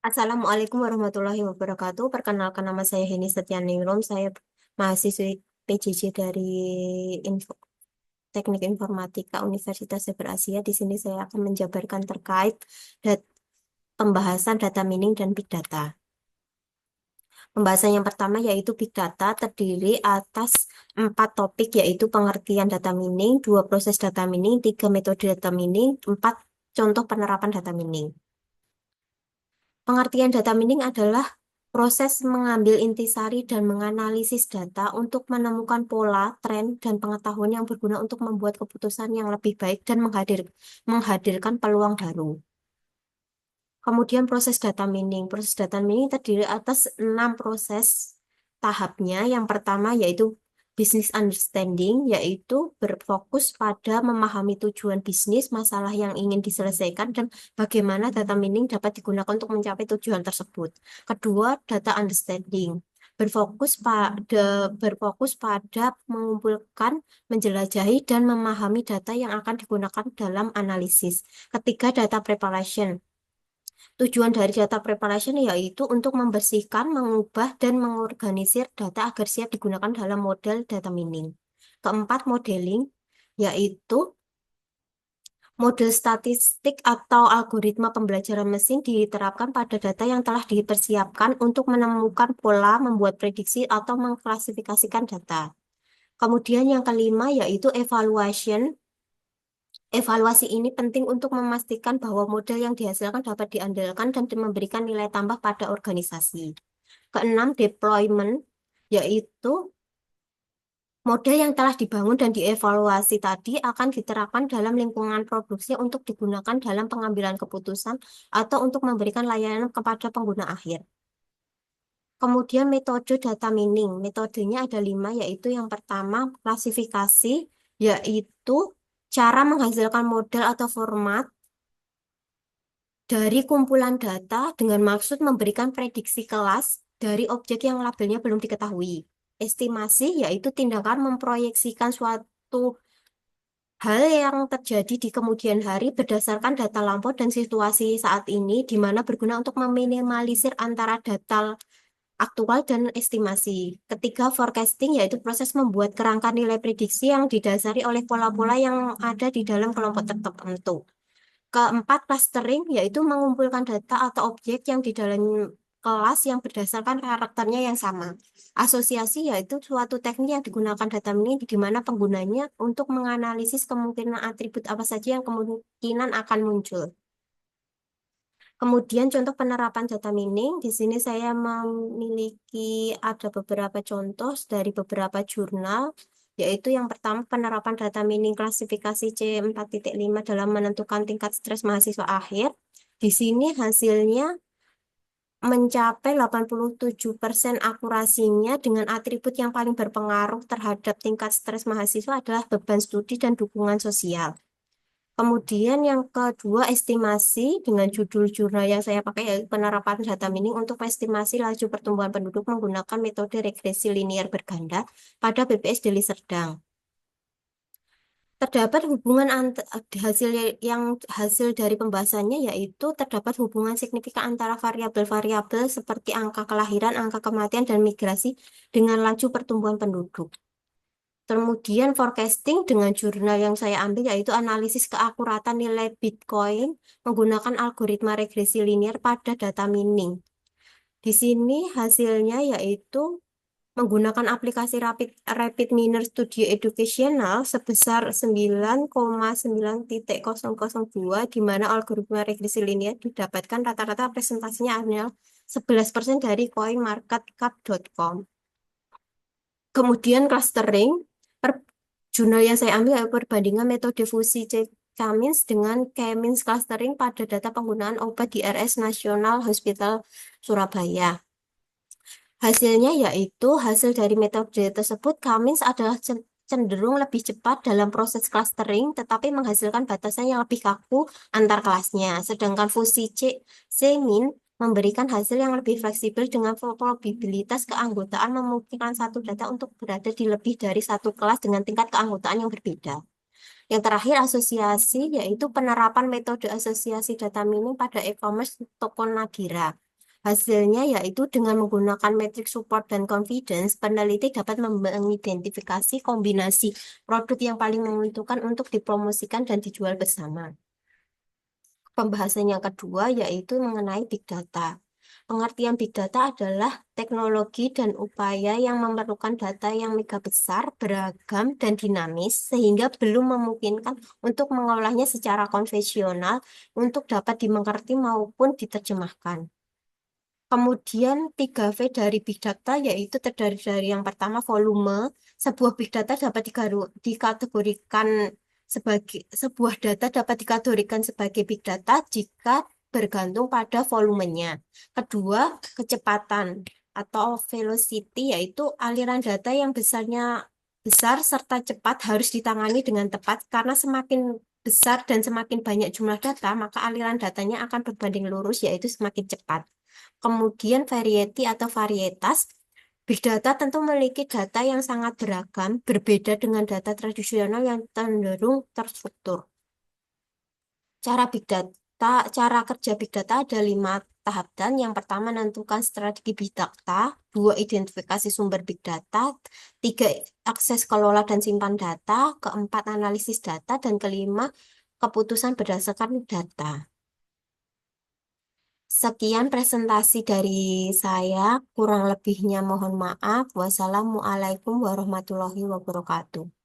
Assalamualaikum warahmatullahi wabarakatuh. Perkenalkan nama saya Heni Setianingrum. Saya mahasiswi PJJ dari Info, Teknik Informatika Universitas Saber Asia. Di sini saya akan menjabarkan terkait dat- pembahasan data mining dan big data. Pembahasan yang pertama yaitu big data terdiri atas 4 topik yaitu pengertian data mining, 2 proses data mining, 3 metode data mining, 4 contoh penerapan data mining. Pengertian data mining adalah proses mengambil intisari dan menganalisis data untuk menemukan pola, tren, dan pengetahuan yang berguna untuk membuat keputusan yang lebih baik dan menghadirkan peluang baru. Kemudian proses data mining. Proses data mining terdiri atas 6 proses tahapnya. Yang pertama yaitu business understanding, yaitu berfokus pada memahami tujuan bisnis, masalah yang ingin diselesaikan, dan bagaimana data mining dapat digunakan untuk mencapai tujuan tersebut. Kedua, data understanding. Berfokus pada mengumpulkan, menjelajahi, dan memahami data yang akan digunakan dalam analisis. Ketiga, data preparation. Tujuan dari data preparation yaitu untuk membersihkan, mengubah, dan mengorganisir data agar siap digunakan dalam model data mining. Keempat, modeling, yaitu model statistik atau algoritma pembelajaran mesin diterapkan pada data yang telah dipersiapkan untuk menemukan pola, membuat prediksi, atau mengklasifikasikan data. Kemudian yang kelima yaitu evaluation. Evaluasi ini penting untuk memastikan bahwa model yang dihasilkan dapat diandalkan dan memberikan nilai tambah pada organisasi. Keenam, deployment, yaitu model yang telah dibangun dan dievaluasi tadi akan diterapkan dalam lingkungan produksi untuk digunakan dalam pengambilan keputusan atau untuk memberikan layanan kepada pengguna akhir. Kemudian metode data mining. Metodenya ada 5, yaitu yang pertama klasifikasi, yaitu cara menghasilkan model atau format dari kumpulan data dengan maksud memberikan prediksi kelas dari objek yang labelnya belum diketahui. Estimasi yaitu tindakan memproyeksikan suatu hal yang terjadi di kemudian hari berdasarkan data lampau dan situasi saat ini, di mana berguna untuk meminimalisir antara data aktual dan estimasi. Ketiga, forecasting yaitu proses membuat kerangka nilai prediksi yang didasari oleh pola-pola yang ada di dalam kelompok tertentu. Keempat, clustering, yaitu mengumpulkan data atau objek yang di dalam kelas yang berdasarkan karakternya yang sama. Asosiasi, yaitu suatu teknik yang digunakan data mining di mana penggunanya untuk menganalisis kemungkinan atribut apa saja yang kemungkinan akan muncul. Kemudian contoh penerapan data mining, di sini saya memiliki ada beberapa contoh dari beberapa jurnal, yaitu yang pertama penerapan data mining klasifikasi C4.5 dalam menentukan tingkat stres mahasiswa akhir. Di sini hasilnya mencapai 87% akurasinya dengan atribut yang paling berpengaruh terhadap tingkat stres mahasiswa adalah beban studi dan dukungan sosial. Kemudian yang kedua, estimasi dengan judul jurnal yang saya pakai yaitu penerapan data mining untuk estimasi laju pertumbuhan penduduk menggunakan metode regresi linear berganda pada BPS Deli Serdang. Terdapat hubungan hasil dari pembahasannya yaitu terdapat hubungan signifikan antara variabel-variabel seperti angka kelahiran, angka kematian, dan migrasi dengan laju pertumbuhan penduduk. Kemudian forecasting dengan jurnal yang saya ambil yaitu analisis keakuratan nilai Bitcoin menggunakan algoritma regresi linear pada data mining. Di sini hasilnya yaitu menggunakan aplikasi Rapid Miner Studio Educational sebesar 9,9.002 di mana algoritma regresi linear didapatkan rata-rata presentasinya adalah 11% dari coinmarketcap.com. Kemudian clustering, jurnal yang saya ambil adalah perbandingan metode fusi C-K-means dengan K-means clustering pada data penggunaan obat di RS National Hospital Surabaya. Hasilnya yaitu hasil dari metode tersebut, K-means adalah cenderung lebih cepat dalam proses clustering, tetapi menghasilkan batasan yang lebih kaku antar kelasnya. Sedangkan fusi C-min memberikan hasil yang lebih fleksibel dengan probabilitas keanggotaan memungkinkan satu data untuk berada di lebih dari satu kelas dengan tingkat keanggotaan yang berbeda. Yang terakhir, asosiasi, yaitu penerapan metode asosiasi data mining pada e-commerce toko Nagira. Hasilnya yaitu dengan menggunakan metrik support dan confidence, peneliti dapat mengidentifikasi kombinasi produk yang paling menguntungkan untuk dipromosikan dan dijual bersama. Pembahasan yang kedua yaitu mengenai Big Data. Pengertian Big Data adalah teknologi dan upaya yang memerlukan data yang mega besar, beragam, dan dinamis, sehingga belum memungkinkan untuk mengolahnya secara konvensional untuk dapat dimengerti maupun diterjemahkan. Kemudian 3V dari Big Data yaitu terdiri dari yang pertama volume. Sebuah Big Data dapat dikategorikan sebuah data dapat dikategorikan sebagai Big Data jika bergantung pada volumenya. Kedua, kecepatan atau velocity yaitu aliran data yang besar serta cepat harus ditangani dengan tepat karena semakin besar dan semakin banyak jumlah data, maka aliran datanya akan berbanding lurus yaitu semakin cepat. Kemudian variety atau varietas. Big data tentu memiliki data yang sangat beragam, berbeda dengan data tradisional yang cenderung terstruktur. Cara kerja Big Data ada 5 tahap dan yang pertama menentukan strategi Big Data, 2 identifikasi sumber Big Data, 3 akses kelola dan simpan data, keempat analisis data, dan kelima keputusan berdasarkan data. Sekian presentasi dari saya, kurang lebihnya mohon maaf. Wassalamualaikum warahmatullahi wabarakatuh.